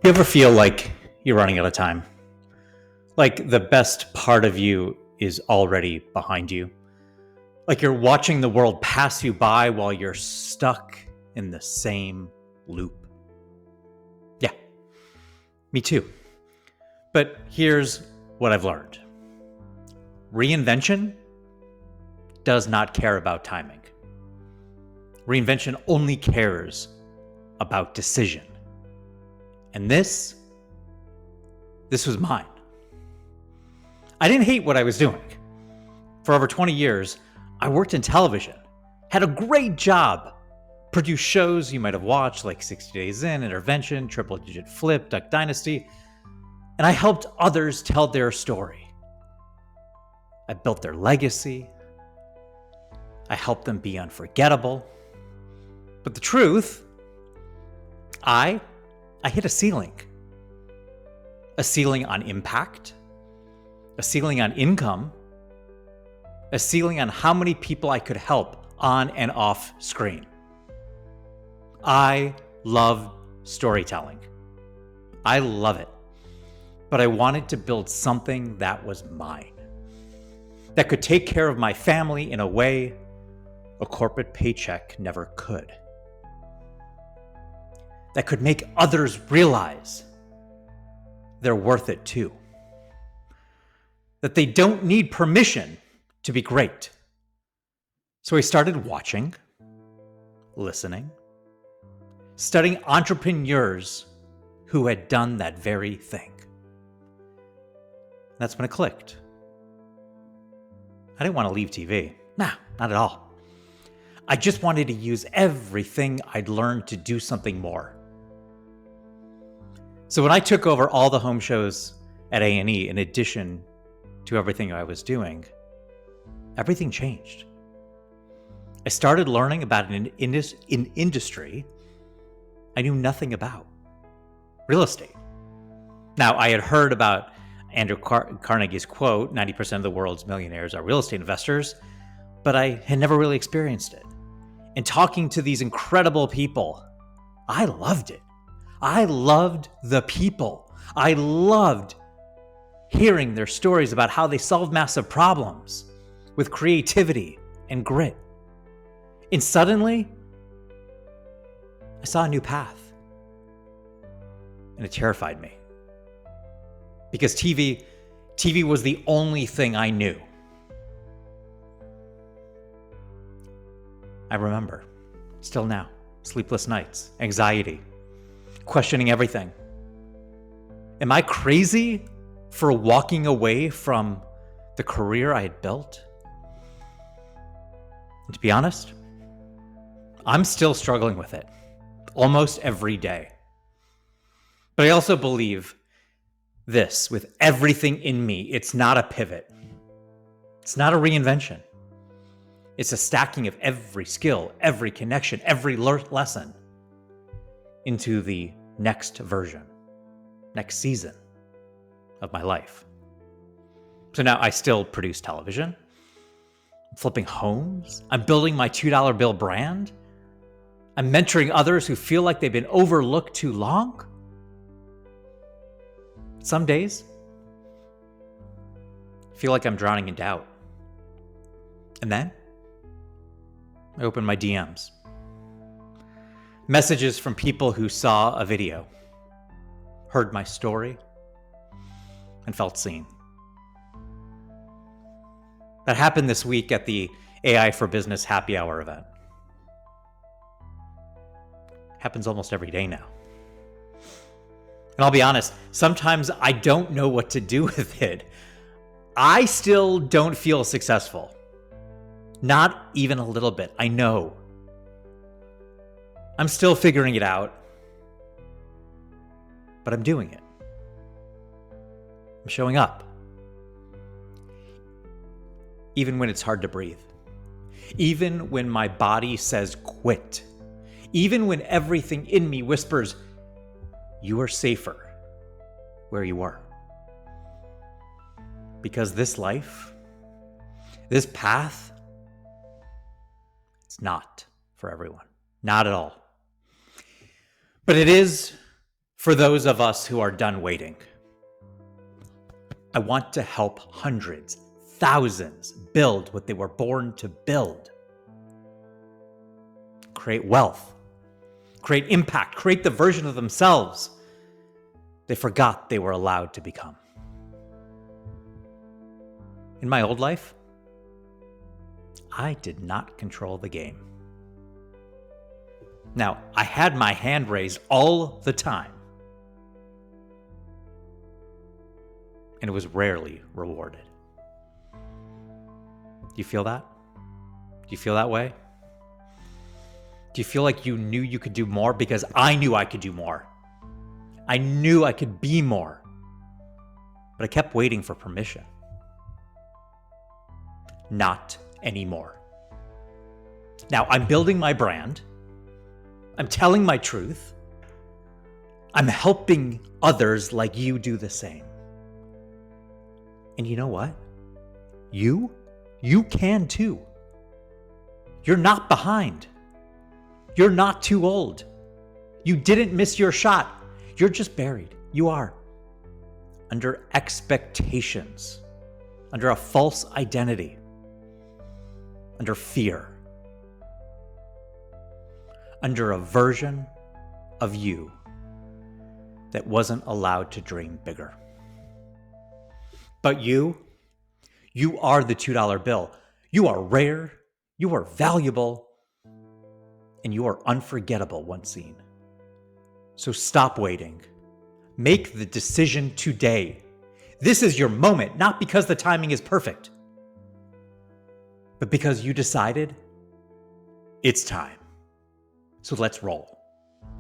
You ever feel like you're running out of time? Like the best part of you is already behind you? Like you're watching the world pass you by while you're stuck in the same loop? Yeah, me too. But here's what I've learned. Reinvention does not care about timing. Reinvention only cares about decision. And this was mine. I didn't hate what I was doing. For over 20 years, I worked in television, had a great job, produced shows you might have watched like 60 Days In, Intervention, Triple Digit Flip, Duck Dynasty, and I helped others tell their story. I built their legacy. I helped them be unforgettable. But the truth, I hit a ceiling. A ceiling on impact, a ceiling on income, a ceiling on how many people I could help on and off screen. I love storytelling. I love it. But I wanted to build something that was mine, that could take care of my family in a way a corporate paycheck never could, that could make others realize they're worth it too, that they don't need permission to be great. So I started watching, listening, studying entrepreneurs who had done that very thing. That's when it clicked. I didn't want to leave TV. Nah, not at all. I just wanted to use everything I'd learned to do something more. So when I took over all the home shows at A&E, in addition to everything I was doing, everything changed. I started learning about an industry I knew nothing about: real estate. Now, I had heard about Andrew Carnegie's quote, 90% of the world's millionaires are real estate investors, but I had never really experienced it. And talking to these incredible people, I loved it. I loved the people. I loved hearing their stories about how they solved massive problems with creativity and grit. And suddenly, I saw a new path. And it terrified me. Because TV was the only thing I knew. I remember, still now, sleepless nights, anxiety, questioning everything. Am I crazy for walking away from the career I had built? And to be honest, I'm still struggling with it almost every day. But I also believe this with everything in me. It's not a pivot. It's not a reinvention. It's a stacking of every skill, every connection, every lesson into the next version, next season of my life. So now I still produce television. I'm flipping homes. I'm building my $2 bill brand. I'm mentoring others who feel like they've been overlooked too long. Some days, I feel like I'm drowning in doubt. And then, I open my DMs. Messages from people who saw a video, heard my story, and felt seen. That happened this week at the AI for Business Happy Hour event. Happens almost every day now. And I'll be honest, sometimes I don't know what to do with it. I still don't feel successful. Not even a little bit, I know. I'm still figuring it out, but I'm doing it. I'm showing up. Even when it's hard to breathe. Even when my body says quit. Even when everything in me whispers, you are safer where you are. Because this life, this path, it's not for everyone. Not at all. But it is For those of us who are done waiting, I want to help hundreds, thousands build what they were born to build. Create wealth, create impact, create the version of themselves they forgot they were allowed to become. In my old life, I did not control the game. Now, I had my hand raised all the time, and it was rarely rewarded. Do you feel that? Do you feel that way? Do you feel like you knew you could do more? Because I knew I could do more. I knew I could be more, but I kept waiting for permission. Not anymore. Now, I'm building my brand. I'm telling my truth. I'm helping others like you do the same. And you know what? You can too. You're not behind. You're not too old. You didn't miss your shot. You're just buried. You are. Under expectations. Under a false identity. Under fear. Under a version of you that wasn't allowed to dream bigger. But you are the $2 bill. You are rare, you are valuable, and you are unforgettable once seen. So stop waiting. Make the decision today. This is your moment, not because the timing is perfect, but because you decided it's time. So let's roll.